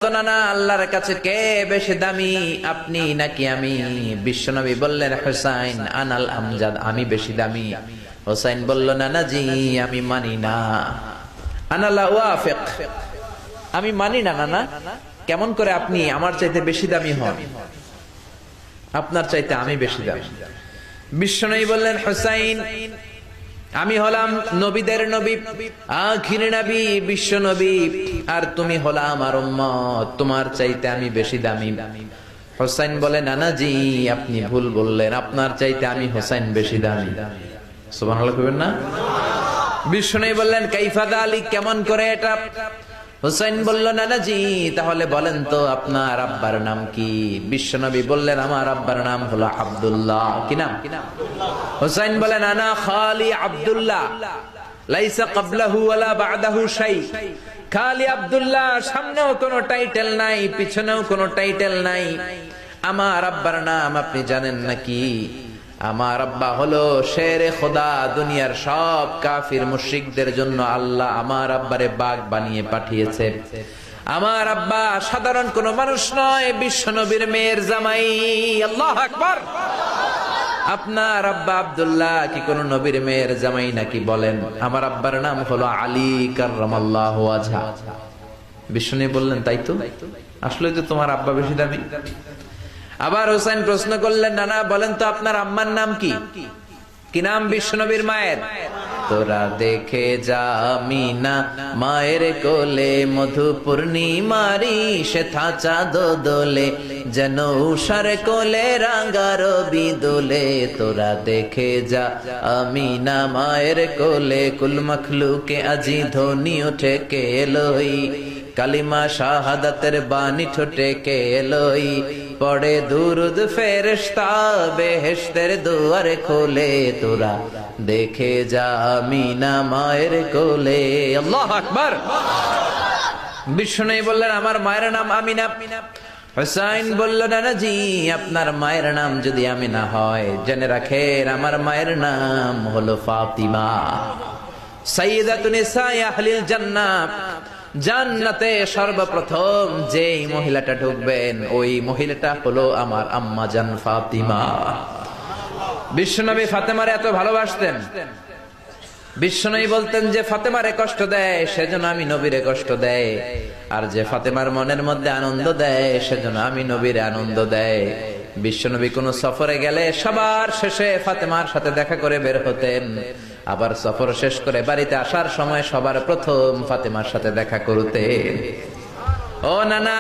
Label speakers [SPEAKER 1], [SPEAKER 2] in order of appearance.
[SPEAKER 1] না আল্লাহর কাছে কে বেশি দামি, আপনি নাকি আমি? বিশ্বনবী বললেন, হুসাইন আনাল আমজাদ, আমি বেশি দামি। হুসাইন বলল, না জি, আমি মানি না। আনালা ওয়াফিক, আমি মানি না। না, কেমন করে আপনি আমার চাইতে বেশি দামি হন? আপনার চাইতে আমি বেশি দামি। বিশ্বনবী বললেন, হুসাইন আমি হলাম নবীদের নবী, আখির নবী, বিশ্ব নবী, আর তুমি হলা আমার উম্মত, তোমার চাইতে আমি বেশি দামি। হুসাইন বলে, না জি, আপনি ভুল বললেন, আপনার চাইতে আমি হুসাইন বেশি দামি। সুবহানাল্লাহ কইবেন না? বিশ্বনবী বললেন, কাইফা যালিক, কেমন করে এটা? হুসাইন বলল, না জি, তাহলে বলেন তো আপনার আব্বার নাম কি? বিশ্বনবী বললেন, আমার আব্বার নাম হলো আব্দুল্লাহ। কি নাম? হুসাইন বলেন, আনা খালি আব্দুল্লাহ, লাইসা ক্বাবলাহু ওয়ালা বা'দাহু শাই। খালি আব্দুল্লাহ, সামনেও কোনো টাইটেল নাই, পিছনেও কোনো টাইটেল নাই। আমার আব্বার নাম আপনি জানেন নাকি? আমার আব্বা হলো শেরে খোদা। দুনিয়ার সব কাফির মুশরিকদের জন্য আল্লাহ আমার আব্বারে বাগ বানিয়ে পাঠিয়েছে। আমার আব্বা সাধারণ কোনো মানুষ নয়, বিশ্ব নবীর মেয়ের জামাই। আল্লাহু আকবার। আপনার আব্বা আব্দুল্লাহ কি কোন নবীর মেয়ের জামাই নাকি? বলেন। আমার আব্বার নাম হলো আলী কাররামাল্লাহু ওয়াজহা। বিষ্ণু বললেন, তাই তো, আসলে তো তোমার আব্বা বেশি দামি। আবার হুসাইন প্রশ্ন করলেন, না বলেন তো আপনার আম্মার নাম কি? কি নাম বিশ্বনবীর মায়ের? তোরা দেখে যা আমিনা মায়ের কোলে, মধু পূর্ণিমারি সেথা চাঁদ দোলে, যেন উষার কোলে রাঙা রবি দোলে। তোরা দেখে যা আমিনা মায়ের কোলে, কুল মখলুকে আজি ধ্বনি ওঠে কে এলোই, কালিমা শাহাদাতের বাণী ঠোঁটে কে এলোই, পড়ে দুরুদ ফেরেশতা বেহেশতের দুয়ার খোলে। তোরা দেখে যা আমিনা মায়ের কোলে। আল্লাহু আকবার। বিষ্ণু বললেন, আমার মায়ের নাম আমিনা। হুসাইন বলল, না জি, আপনার মায়ের নাম যদি আমিনা হয়, জেনে রাখেন আমার মায়ের নাম হলো ফাতিমা, সাইয়্যিদাতুন নিসাই আহলিল জান্নাহ। জান্নাতে সর্বপ্রথম যেই মহিলাটা ঢুকবেন, ওই মহিলাটা হলো আমার আম্মা জান ফাতিমা। বিশ্বনবী ফাতেমারে এত ভালোবাসতেন। বিশ্বনবী বলতেন, যে ফাতেমারে কষ্ট দেয় সেজন্য আমি নবীরে কষ্ট দেয়, আর যে ফাতেমার মনের মধ্যে আনন্দ দেয় সেজন্য আমি নবীরে আনন্দ দেয়। বিশ্বনবী কোন সফরে গেলে সবার শেষে ফাতেমার সাথে দেখা করে বের হতেন, আবার সফর শেষ করে বাড়িতে আসার সময় সবার প্রথম ফাতেমার সাথে দেখা করতেন। ও নানা।